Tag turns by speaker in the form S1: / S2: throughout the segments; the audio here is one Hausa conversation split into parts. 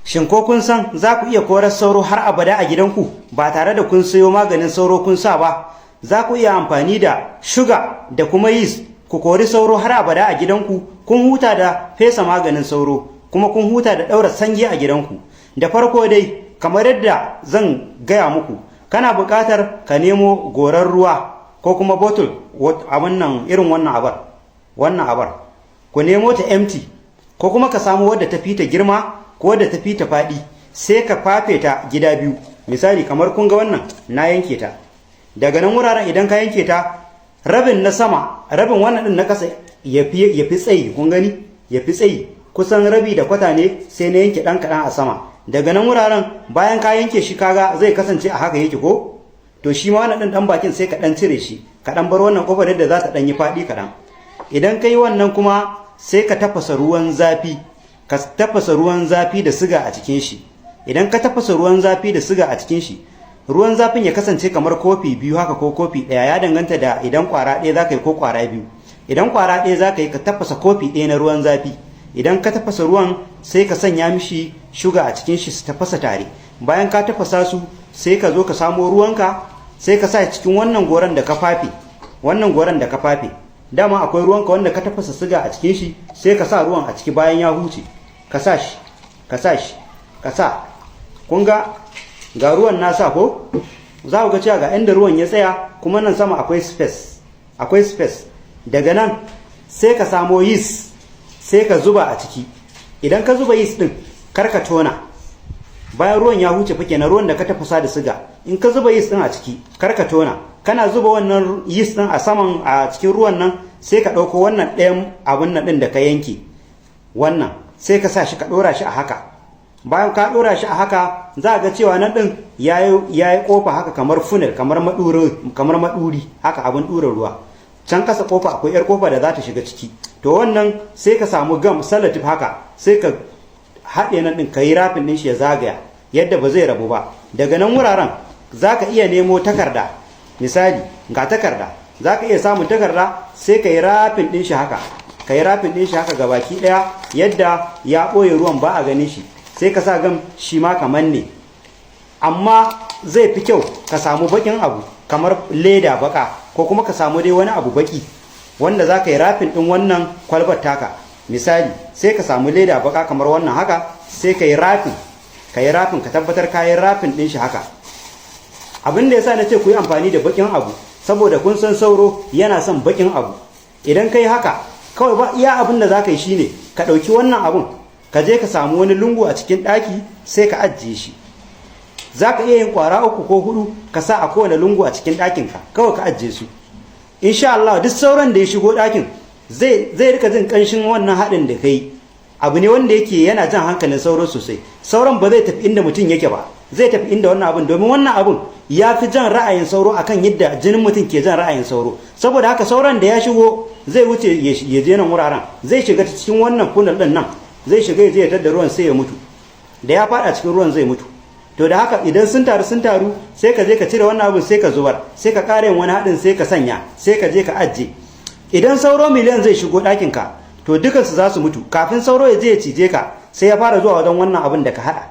S1: Shin ko kun san za ku iya korar sauro har abada a gidanku ba tare da kun sayo maganin sauro kun sa ba? Za ku iya amfani da shuga da kuma yeast ku kori sauro har abada a gidanku, kun huta da fesa maganin sauro, kuma kun huta da ɗaura sange a gidanku. Da farko dai, kamar yadda zan gaya muku, kana buƙatar ka nemo gorar ruwa ko kuma bottle a irin wannan abar. Ku nemo ta empty ko kuma ka samu wadda ta fita girma ko wadda ta fita faɗi, sai ka fafe ta gida biyu. Misali kamar kun ga wannan na yanke ta. Daga nan wuraren idan ka yanke ta, rabin na sama, rabin wannan din na kasa ya fi tsayi, kun gani? Ya fi tsayi. Kusan rabi da kwata ne sai na yanke ɗan kaɗan a sama. Daga nan wuraren bayan ka yanke shi kaga zai kasance a haka yake ko? To shi ma wannan ɗan bakin sai ka ɗan cire shi, ka ɗan bar wannan ƙofar yadda za ta ɗan yi faɗi kaɗan. Idan ka yi wannan kuma sai ka tafasa ruwan zafi, ka tafasa ruwan zafi da siga a cikin shi. Idan ka tafasa ruwan zafi da siga a cikin shi, ruwan zafin ya kasance kamar kofi biyu haka ko kofi ɗaya, ya danganta da idan ƙwara ɗaya za ka yi ko ƙwara biyu. Idan ƙwara ɗaya za ka yi, ka tafasa kofi ɗaya na ruwan zafi. Idan ka tafasa ruwan sai ka sanya mishi shuga a cikin shi su tafasa tare. Bayan ka tafasa su sai ka zo ka samo ruwanka sai ka sa cikin wannan goran da ka fafe. Wannan goran da ka fafe, dama akwai ruwanka wanda ka tafasa siga a cikin shi, sai ka sa ruwan a ciki bayan ya huce. Ka sa shi, ka sa shi, ka sa. Kun ga ruwan na sa ko? Za ku ga cewa ga inda ruwan ya tsaya, kuma nan sama akwai space. Akwai space. Daga nan sai ka samo yeast sai ka zuba a ciki. Idan ka zuba yeast din, kar ka tona. Bayan ruwan ya huce fa kenan, ruwan da ka tafasa da siga, in ka zuba yeast din a ciki, kar ka tona. Kana zuba wannan yeast din a saman a cikin ruwan nan, sai ka ɗauko wannan ɗayan abun nan ɗin da ka yanke. Wannan sai ka sa shi ka ɗora shi a haka. Bayan ka ɗora shi a haka, za ga cewa nan ɗin ya yi ƙofa haka kamar funnel, kamar maɗuri, haka abin ɗura ruwa. Can kasa ƙofa akwai 'yar ƙofa da za ta shiga ciki. To wannan sai ka samu gam salatif haka, sai ka haɗe nan ɗin ka yi rafin ɗin shi ya zagaya yadda ba zai rabu ba. Daga nan wuraren za ka iya nemo takarda. Misali ga takarda, za ka iya samun takarda sai ka yi rafin ɗin shi haka. Ka yi rafin ɗin shi haka gabaki ɗaya yadda ya ɓoye ruwan ba a ganin shi. Sai ka sa gam shi ma kamar ne. Amma zai fi kyau ka samu baƙin abu kamar leda baka, ko kuma ka samu dai wani abu baƙi wanda za ka yi rafin ɗin wannan kwalbar taka. Misali sai ka samu leda baka kamar wannan haka, sai ka yi rafin ka tabbatar ka yi rafin ɗin shi haka. Abin da ya sa na ce ku yi amfani da baƙin abu, saboda kun san sauro yana son baƙin abu. Idan ka yi haka, kawai ba iya abin da za ka yi shine ka ɗauki wannan abun, ka je ka samu wani lungu a cikin ɗaki sai ka ajiye shi. Za ka iya yin ƙwara 3 ko 4 ka sa a kowane lungu a cikin ɗakinka, kawai ka ajiye su. Insha Allah duk sauran da ya shigo ɗakin zai rika jin ƙanshin wannan haɗin da ka yi. Abu ne wanda yake yana jan hankalin sauro sosai. Sauran ba zai tafi inda mutum yake ba, zai tafi inda wannan abun, domin wannan abun ya fi jan ra'ayin sauro akan yadda jinin mutum ke jan ra'ayin sauro. Saboda haka sauran da ya shigo zai wuce ya je nan wuraren, zai shiga cikin wannan funnel ɗin nan, zai shiga ya je ya tadda ruwan sai ya mutu. Da ya faɗa cikin ruwan zai mutu. To da haka idan sun taru sai ka je ka cire wannan abin sai ka zubar, sai ka ƙara yin wani haɗin sai ka sanya, sai ka je ka ajiye. Idan sauro miliyan zai shigo ɗakinka, to dukansu za su mutu. Kafin sauro ya je ya cije ka, sai ya fara zuwa wajen wannan abin da ka haɗa.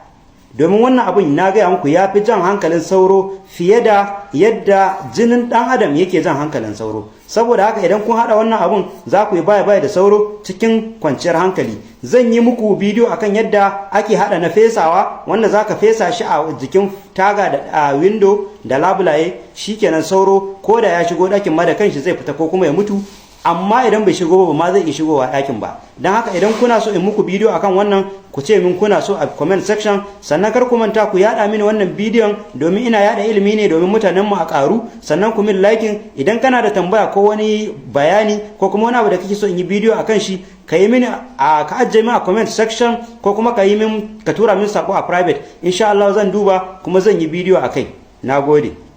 S1: Domin wannan abin na gaya muku ya fi jan hankalin sauro fiye da yadda jinin ɗan adam yake jan hankalin sauro. Saboda haka idan kun haɗa wannan abun za ku yi baya da sauro cikin kwanciyar hankali. Zan yi muku bidiyo akan yadda ake haɗa na fesawa, wanda za ka fesa shi a jikin taga da window da labulaye, shikenan sauro ko da ya shigo ɗakin ma da kanshi zai fita ko kuma ya mutu. Amma idan bai shigo ba ma zai iya shigowa ɗakin ba. Don haka idan kuna so in muku bidiyo akan wannan, ku ce min kuna so a comment section. Sannan kar ku manta ku yada mini wannan bidiyon, domin ina yada ilimi ne domin mutanen mu a karu. Sannan ku min liking. Idan kana da tambaya ko wani bayani ko kuma wani abu da kake so in yi bidiyo akan shi, ka yi mini ka ajiye min a comment section, ko kuma ka tura min sako a private. Insha Allah zan duba kuma zan yi bidiyo akai. Nagode.